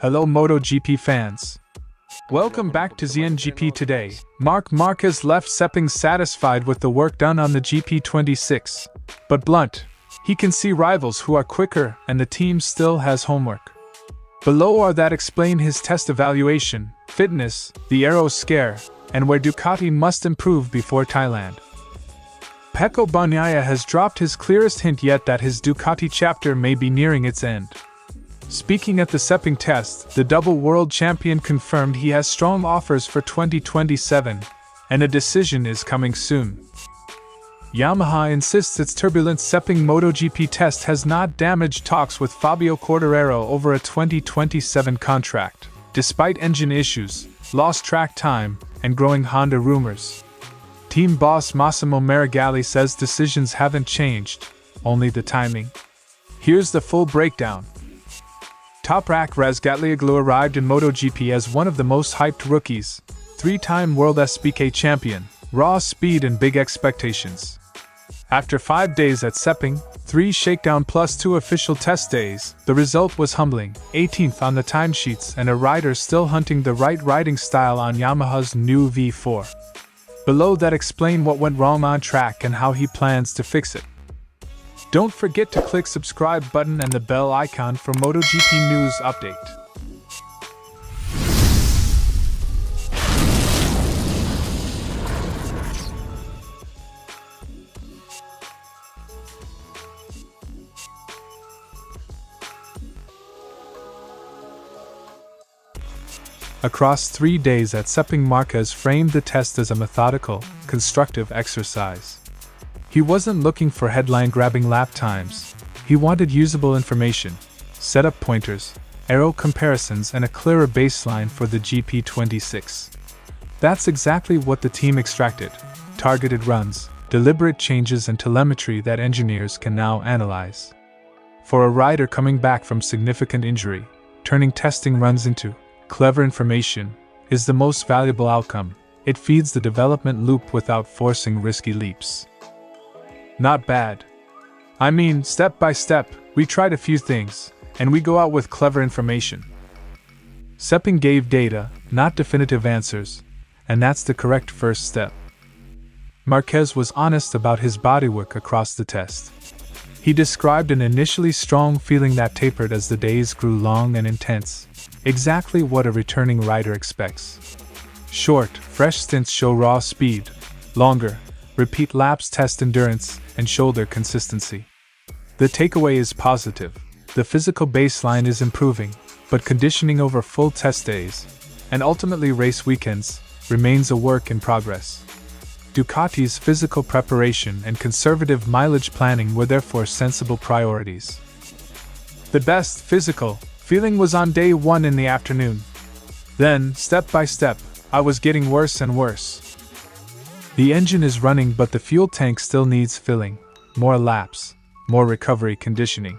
Hello MotoGP fans. Welcome back to ZNGP Today. Marc Márquez left Sepang satisfied with the work done on the GP26. But blunt, he can see rivals who are quicker and the team still has homework. Below are that explain his test evaluation, fitness, the aero scare, and where Ducati must improve before Thailand. Pecco Bagnaia has dropped his clearest hint yet that his Ducati chapter may be nearing its end. Speaking at the Sepang test, the double world champion confirmed he has strong offers for 2027, and a decision is coming soon. Yamaha insists its turbulent Sepang MotoGP test has not damaged talks with Fabio Quartararo over a 2027 contract, despite engine issues, lost track time, and growing Honda rumors. Team boss Massimo Meregalli says decisions haven't changed, only the timing. Here's the full breakdown. Toprak arrived in MotoGP as one of the most hyped rookies, three-time World SBK champion, raw speed and big expectations. After 5 days at Sepang, 3 shakedown plus 2 official test days, the result was humbling, 18th on the timesheets and a rider still hunting the right riding style on Yamaha's new V4. Below that explain what went wrong on track and how he plans to fix it. Don't forget to click subscribe button and the bell icon for MotoGP news update. Across 3 days at Sepang, Marquez framed the test as a methodical, constructive exercise. He wasn't looking for headline-grabbing lap times. He wanted usable information, setup pointers, aero comparisons and a clearer baseline for the GP26. That's exactly what the team extracted: targeted runs, deliberate changes and telemetry that engineers can now analyze. For a rider coming back from significant injury, turning testing runs into clever information is the most valuable outcome. It feeds the development loop without forcing risky leaps. Not bad. I mean, step by step, we tried a few things, and we go out with clever information. Sepang gave data, not definitive answers, and that's the correct first step. Marquez was honest about his bodywork across the test. He described an initially strong feeling that tapered as the days grew long and intense, exactly what a returning rider expects. Short, fresh stints show raw speed, longer, repeat laps test endurance and shoulder consistency. The takeaway is positive. The physical baseline is improving, but conditioning over full test days, and ultimately race weekends, remains a work in progress. Ducati's physical preparation and conservative mileage planning were therefore sensible priorities. The best physical feeling was on day 1 in the afternoon. Then, step by step, I was getting worse and worse. The engine is running but the fuel tank still needs filling, more laps, more recovery conditioning.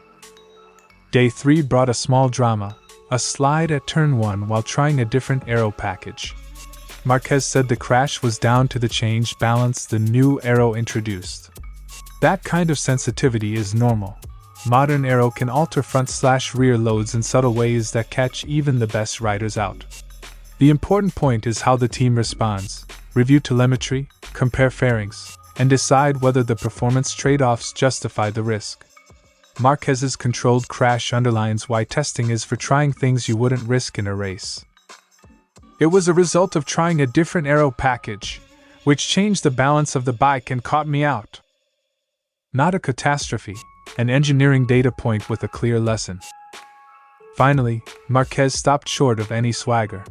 Day 3 brought a small drama, a slide at turn 1 while trying a different aero package. Marquez said the crash was down to the changed balance the new aero introduced. That kind of sensitivity is normal. Modern aero can alter front/rear loads in subtle ways that catch even the best riders out. The important point is how the team responds. Review telemetry, compare fairings, and decide whether the performance trade-offs justify the risk. Marquez's controlled crash underlines why testing is for trying things you wouldn't risk in a race. It was a result of trying a different aero package, which changed the balance of the bike and caught me out. Not a catastrophe, an engineering data point with a clear lesson. Finally, Marquez stopped short of any swagger.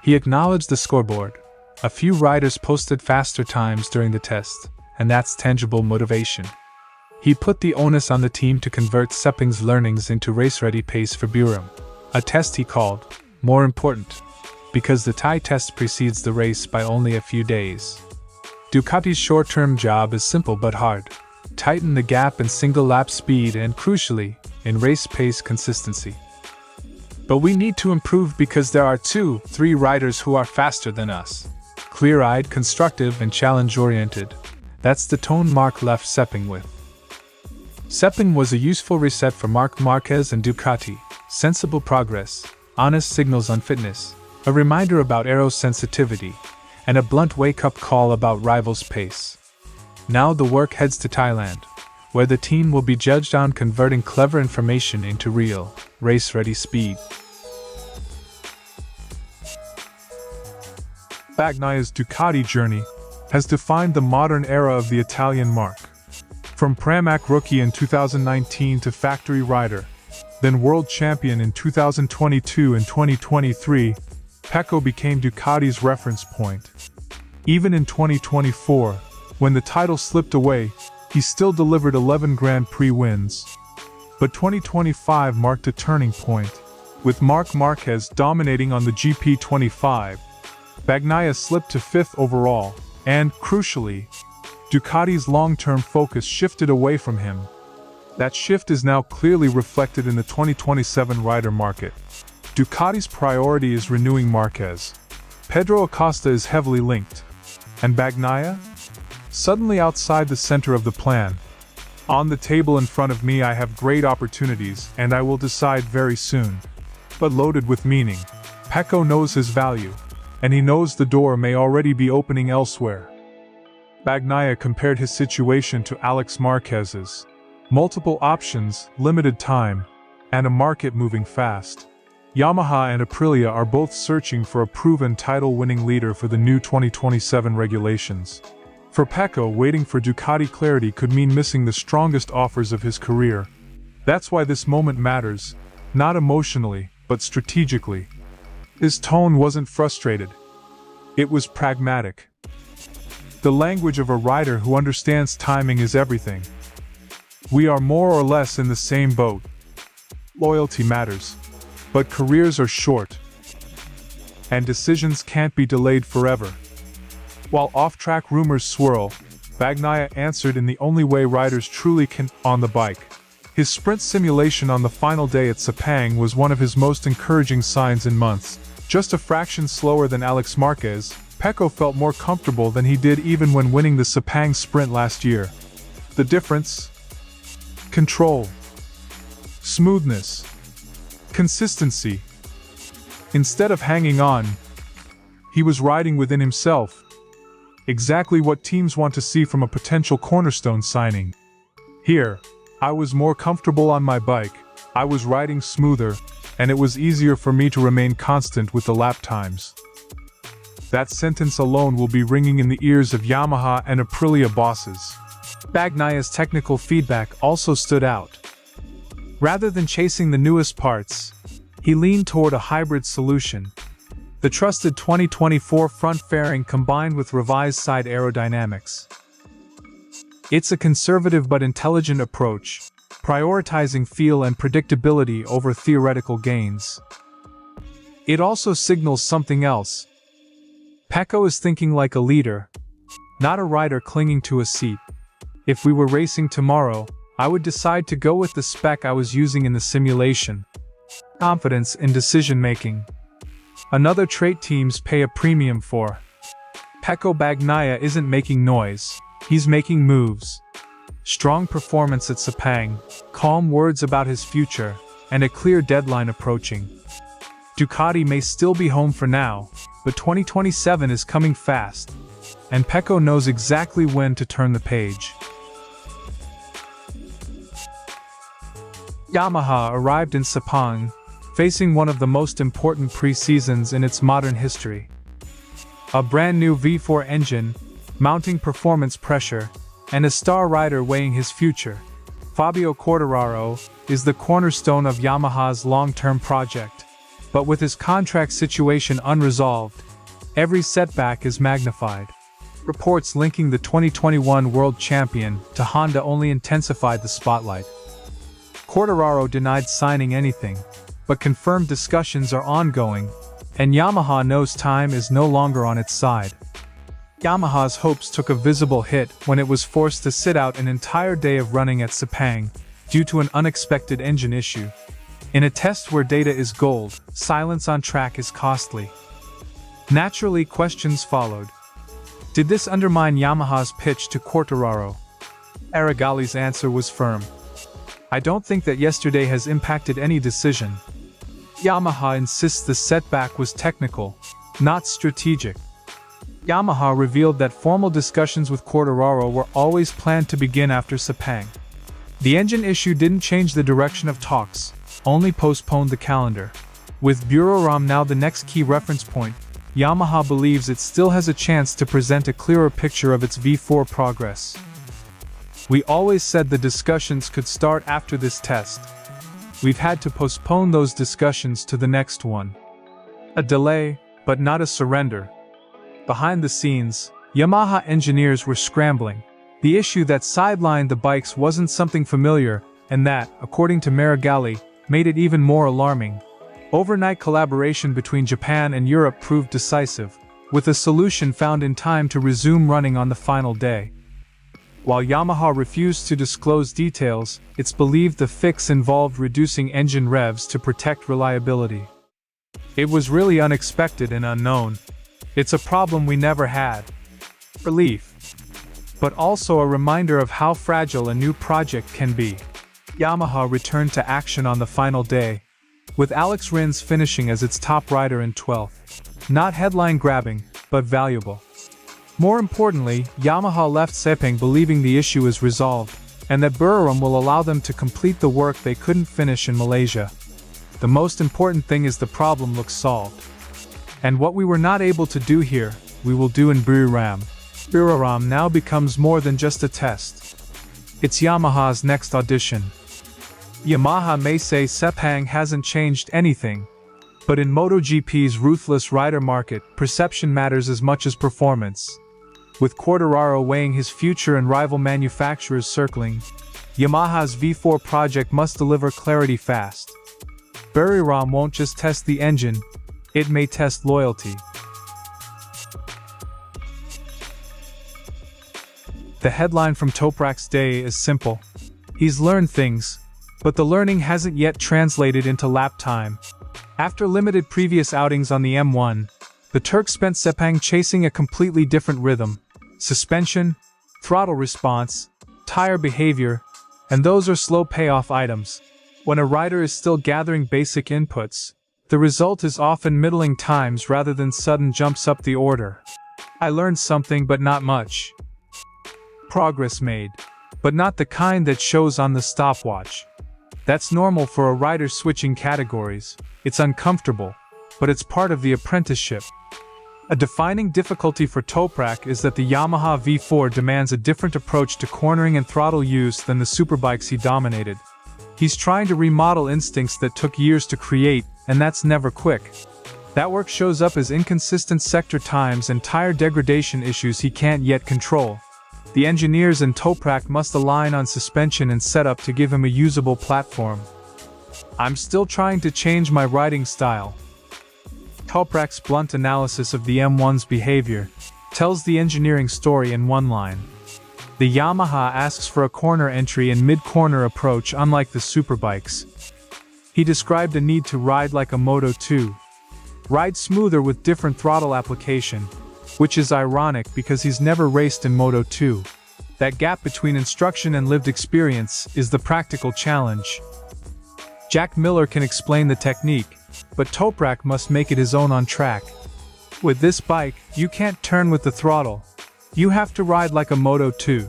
He acknowledged the scoreboard. A few riders posted faster times during the test, and that's tangible motivation. He put the onus on the team to convert Sepang's learnings into race-ready pace for Buram, a test he called more important, because the Thai test precedes the race by only a few days. Ducati's short-term job is simple but hard: tighten the gap in single-lap speed and, crucially, in race pace consistency. But we need to improve because there are 2-3 riders who are faster than us. Clear-eyed, constructive, and challenge-oriented. That's the tone Marc left Sepang with. Sepang was a useful reset for Marc Márquez and Ducati, sensible progress, honest signals on fitness, a reminder about aero sensitivity, and a blunt wake-up call about rivals' pace. Now the work heads to Thailand, where the team will be judged on converting clever information into real, race-ready speed. Bagnaia's Ducati journey has defined the modern era of the Italian marque. From Pramac rookie in 2019 to factory rider, then world champion in 2022 and 2023, Pecco became Ducati's reference point. Even in 2024, when the title slipped away, he still delivered 11 Grand Prix wins. But 2025 marked a turning point, with Marc Márquez dominating on the GP25. Bagnaia slipped to 5th overall, and, crucially, Ducati's long-term focus shifted away from him. That shift is now clearly reflected in the 2027 rider market. Ducati's priority is renewing Marquez. Pedro Acosta is heavily linked. And Bagnaia? Suddenly outside the center of the plan. On the table in front of me I have great opportunities, and I will decide very soon. But loaded with meaning. Pecco knows his value, and he knows the door may already be opening elsewhere. Bagnaia compared his situation to Alex Marquez's. Multiple options, limited time, and a market moving fast. Yamaha and Aprilia are both searching for a proven title-winning leader for the new 2027 regulations. For Pecco, waiting for Ducati clarity could mean missing the strongest offers of his career. That's why this moment matters, not emotionally, but strategically. His tone wasn't frustrated. It was pragmatic. The language of a rider who understands timing is everything. We are more or less in the same boat. Loyalty matters, but careers are short, and decisions can't be delayed forever. While off-track rumors swirl, Bagnaia answered in the only way riders truly can, on the bike. His sprint simulation on the final day at Sepang was one of his most encouraging signs in months. Just a fraction slower than Alex Marquez, Pecco felt more comfortable than he did even when winning the Sepang sprint last year. The difference? Control. Smoothness. Consistency. Instead of hanging on, he was riding within himself. Exactly what teams want to see from a potential cornerstone signing. Here, I was more comfortable on my bike, I was riding smoother, and it was easier for me to remain constant with the lap times. That sentence alone will be ringing in the ears of Yamaha and Aprilia bosses. Bagnaia's technical feedback also stood out. Rather than chasing the newest parts, he leaned toward a hybrid solution. The trusted 2024 front fairing combined with revised side aerodynamics. It's a conservative but intelligent approach, prioritizing feel and predictability over theoretical gains. It also signals something else. Pecco is thinking like a leader, not a rider clinging to a seat. If we were racing tomorrow, I would decide to go with the spec I was using in the simulation. Confidence in decision-making. Another trait teams pay a premium for. Pecco Bagnaia isn't making noise, he's making moves. Strong performance at Sepang, calm words about his future, and a clear deadline approaching. Ducati may still be home for now, but 2027 is coming fast, and Pecco knows exactly when to turn the page. Yamaha arrived in Sepang, facing one of the most important pre-seasons in its modern history. A brand new V4 engine, mounting performance pressure, and a star rider weighing his future. Fabio Quartararo is the cornerstone of Yamaha's long-term project, but with his contract situation unresolved, every setback is magnified. Reports linking the 2021 world champion to Honda only intensified the spotlight. Quartararo denied signing anything, but confirmed discussions are ongoing, and Yamaha knows time is no longer on its side. Yamaha's hopes took a visible hit when it was forced to sit out an entire day of running at Sepang, due to an unexpected engine issue. In a test where data is gold, silence on track is costly. Naturally, questions followed. Did this undermine Yamaha's pitch to Quartararo? Meregalli's answer was firm. I don't think that yesterday has impacted any decision. Yamaha insists the setback was technical, not strategic. Yamaha revealed that formal discussions with Quartararo were always planned to begin after Sepang. The engine issue didn't change the direction of talks, only postponed the calendar. With Buriram now the next key reference point, Yamaha believes it still has a chance to present a clearer picture of its V4 progress. We always said the discussions could start after this test. We've had to postpone those discussions to the next one. A delay, but not a surrender. Behind the scenes, Yamaha engineers were scrambling. The issue that sidelined the bikes wasn't something familiar, and that, according to Meregalli, made it even more alarming. Overnight collaboration between Japan and Europe proved decisive, with a solution found in time to resume running on the final day. While Yamaha refused to disclose details, it's believed the fix involved reducing engine revs to protect reliability. It was really unexpected and unknown. It's a problem we never had. Relief. But also a reminder of how fragile a new project can be. Yamaha returned to action on the final day, with Alex Rins finishing as its top rider in 12th. Not headline-grabbing, but valuable. More importantly, Yamaha left Sepang believing the issue is resolved, and that Buriram will allow them to complete the work they couldn't finish in Malaysia. The most important thing is the problem looks solved. And what we were not able to do here, we will do in Buriram. Buriram now becomes more than just a test. It's Yamaha's next audition. Yamaha may say Sepang hasn't changed anything, but in MotoGP's ruthless rider market, perception matters as much as performance. With Quartararo weighing his future and rival manufacturers circling, Yamaha's V4 project must deliver clarity fast. Buriram won't just test the engine, it may test loyalty. The headline from Toprak's day is simple. He's learned things, but the learning hasn't yet translated into lap time. After limited previous outings on the M1, the Turk spent Sepang chasing a completely different rhythm. Suspension, throttle response, tire behavior, and those are slow payoff items. When a rider is still gathering basic inputs, the result is often middling times rather than sudden jumps up the order. I learned something but not much. Progress made, but not the kind that shows on the stopwatch. That's normal for a rider switching categories. It's uncomfortable, but it's part of the apprenticeship. A defining difficulty for Toprak is that the Yamaha V4 demands a different approach to cornering and throttle use than the superbikes he dominated. He's trying to remodel instincts that took years to create, and that's never quick. That work shows up as inconsistent sector times and tire degradation issues he can't yet control. The engineers in Toprak must align on suspension and setup to give him a usable platform. I'm still trying to change my riding style. Toprak's blunt analysis of the M1's behavior tells the engineering story in one line. The Yamaha asks for a corner entry and mid-corner approach unlike the superbikes. He described a need to ride like a Moto 2. Ride smoother with different throttle application, which is ironic because he's never raced in Moto 2. That gap between instruction and lived experience is the practical challenge. Jack Miller can explain the technique, but Toprak must make it his own on track. With this bike, you can't turn with the throttle. You have to ride like a Moto 2.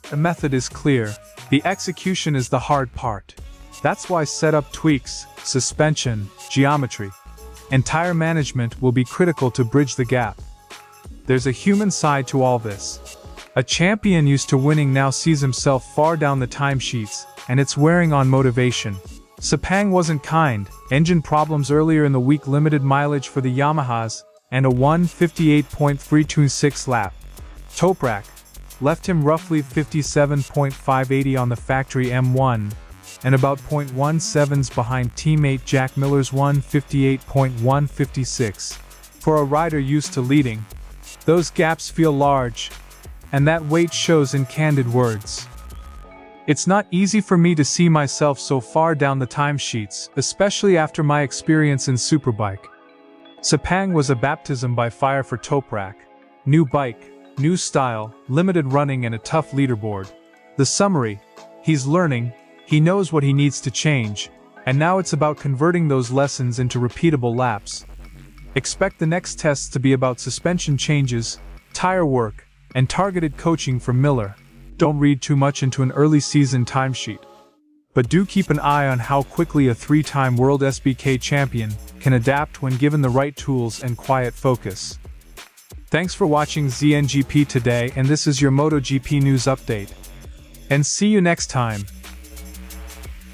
The method is clear, the execution is the hard part. That's why setup tweaks, suspension, geometry, and tire management will be critical to bridge the gap. There's a human side to all this. A champion used to winning now sees himself far down the timesheets, and it's wearing on motivation. Sepang wasn't kind, engine problems earlier in the week limited mileage for the Yamahas, and a 1:58.326 lap. Toprak left him roughly 57.580 on the factory M1, and about 0.17s behind teammate Jack Miller's 1:58.156. For a rider used to leading, those gaps feel large, and that weight shows in candid words. It's not easy for me to see myself so far down the timesheets, especially after my experience in Superbike. Sepang was a baptism by fire for Toprak. New bike, new style, limited running and a tough leaderboard. The summary: he's learning, he knows what he needs to change, and now it's about converting those lessons into repeatable laps. Expect the next tests to be about suspension changes, tire work, and targeted coaching from Miller. Don't read too much into an early season timesheet, but do keep an eye on how quickly a 3-time World SBK champion can adapt when given the right tools and quiet focus. Thanks for watching ZNGP Today, and this is your MotoGP news update. And see you next time.